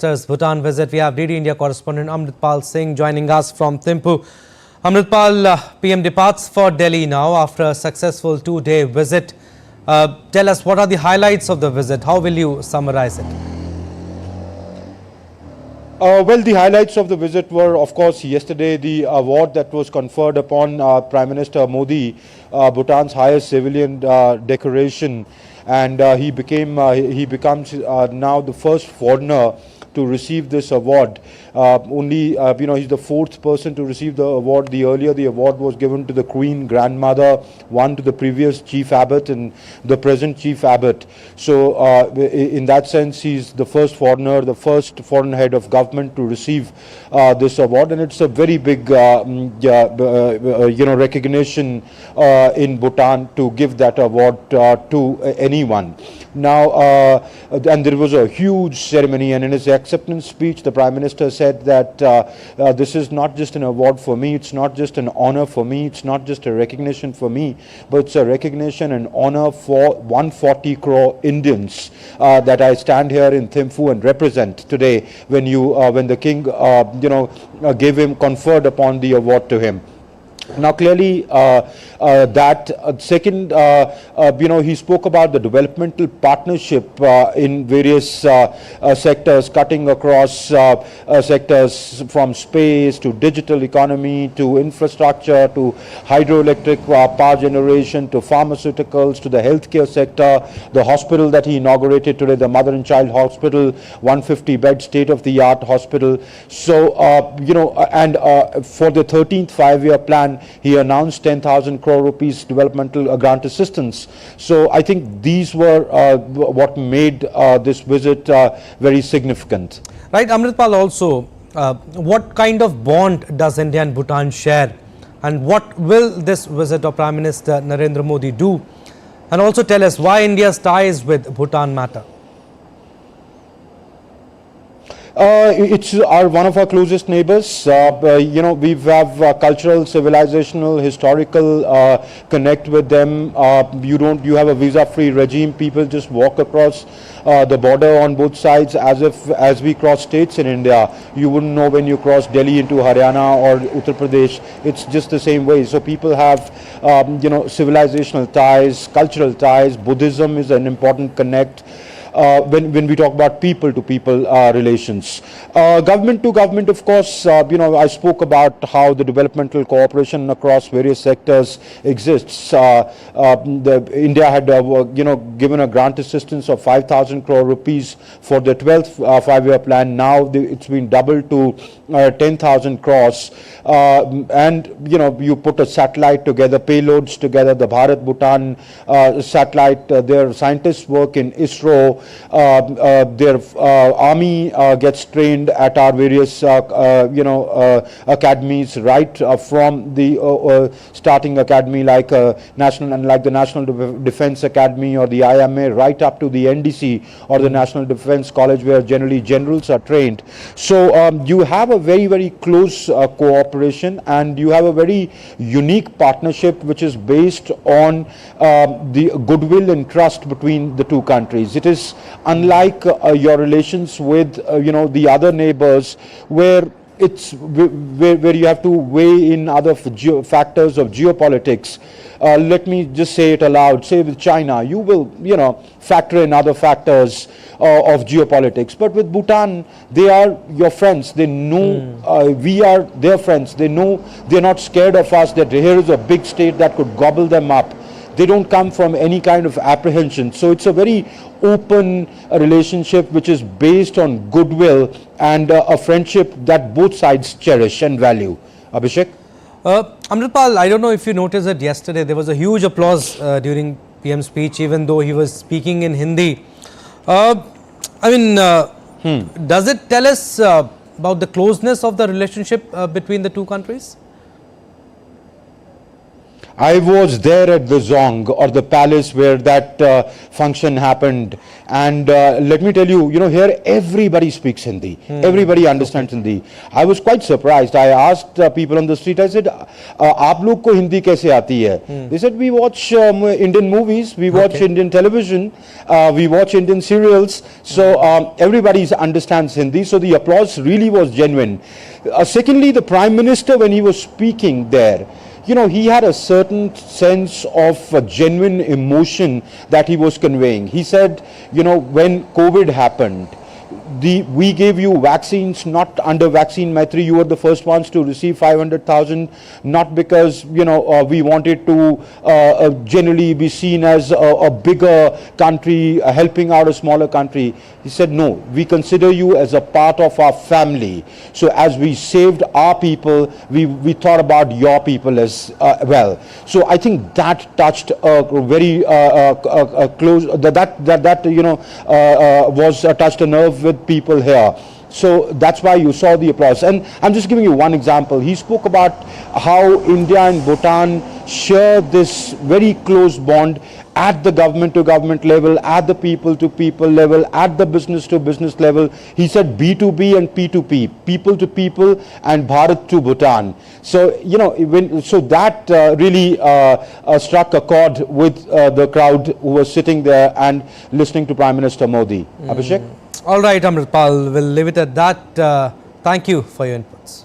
Minister's Bhutan visit. We have DD India correspondent Amritpal Singh joining us from Thimphu. Amritpal, PM departs for Delhi now after a successful two-day visit. Tell us, what are the highlights of the visit? How will you summarize it? Well, the highlights of the visit were, of course, yesterday the award that was conferred upon Prime Minister Modi, Bhutan's highest civilian decoration, and he becomes now the first foreigner to receive this award. He's the fourth person to receive the award. The award was given to the Queen Grandmother, one to the previous Chief Abbot and the present Chief Abbot. So in that sense, he's the first foreigner, the first foreign head of government to receive this award, and it's a very big recognition in Bhutan to give that award to anyone. Now, and there was a huge ceremony, and in his acceptance speech, the Prime Minister said that this is not just an award for me, it's not just an honor for me, it's not just a recognition for me, but it's a recognition and honor for 140 crore Indians that I stand here in Thimphu and represent today when the King conferred upon the award to him. Now, clearly, he spoke about the developmental partnership in various sectors, cutting across sectors from space to digital economy to infrastructure to hydroelectric power generation to pharmaceuticals to the healthcare sector, the hospital that he inaugurated today, the Mother and Child Hospital, 150-bed state-of-the-art hospital. So, for the 13th five-year plan, he announced 10,000 crore rupees developmental grant assistance. So I think these were what made this visit very significant. Right, Amritpal, also, what kind of bond does India and Bhutan share, and what will this visit of Prime Minister Narendra Modi do? And also tell us why India's ties with Bhutan matter. It's one of our closest neighbors. We have cultural, civilizational, historical connect with them. You have a visa-free regime. People just walk across the border on both sides as we cross states in India. You wouldn't know when you cross Delhi into Haryana or Uttar Pradesh. It's just the same way. So people have civilizational ties, cultural ties. Buddhism is an important connect. When we talk about people-to-people relations. Government to government, of course, I spoke about how the developmental cooperation across various sectors exists. India had, given a grant assistance of 5,000 crore rupees for the 12th five-year plan. Now it's been doubled to 10,000 crores. You put a satellite together, payloads together, the Bharat-Bhutan satellite, their scientists work in ISRO. Their army gets trained at our various academies, right from the starting academy like the National Defense Academy or the IMA, right up to the NDC or the National Defense College, where generally generals are trained. So you have a very, very close cooperation, and you have a very unique partnership which is based on the goodwill and trust between the two countries. It is unlike your relations with the other neighbors, where you have to weigh in other factors of geopolitics. Let me just say it aloud. Say with China, you will factor in other factors of geopolitics. But with Bhutan, they are your friends. They know we are their friends. They know they're not scared of us, that here is a big state that could gobble them up. They don't come from any kind of apprehension. So it's a very open relationship which is based on goodwill and a friendship that both sides cherish and value. Abhishek? Amritpal, I don't know if you noticed that yesterday there was a huge applause during PM's speech, even though he was speaking in Hindi. Does it tell us about the closeness of the relationship between the two countries? I was there at the Zong, or the palace where that function happened, and let me tell you, here everybody speaks Hindi, everybody understands Hindi. I was quite surprised. I asked people on the street, I said, "Aap log ko Hindi kaise aati hai?" They said, "We watch Indian movies, we watch Indian television, we watch Indian serials, so everybody understands Hindi." So the applause really was genuine. Secondly, the Prime Minister, when he was speaking there, he had a certain sense of genuine emotion that he was conveying. He said, when COVID happened, we gave you vaccines, not under Vaccine Maitri. You were the first ones to receive 500,000, not because, we wanted to generally be seen as a bigger country, helping out a smaller country. He said, no, we consider you as a part of our family. So as we saved our people, we thought about your people as well. So I think that touched very close, was touched a nerve with people here. So that's why you saw the applause. And I'm just giving you one example. He spoke about how India and Bhutan share this very close bond at the government to government level, at the people to people level, at the business to business level. He said B2B and P2P, people to people, and Bharat to Bhutan. So, so that really struck a chord with the crowd who was sitting there and listening to Prime Minister Modi. Abhishek? All right, Amritpal, we'll leave it at that. Thank you for your inputs.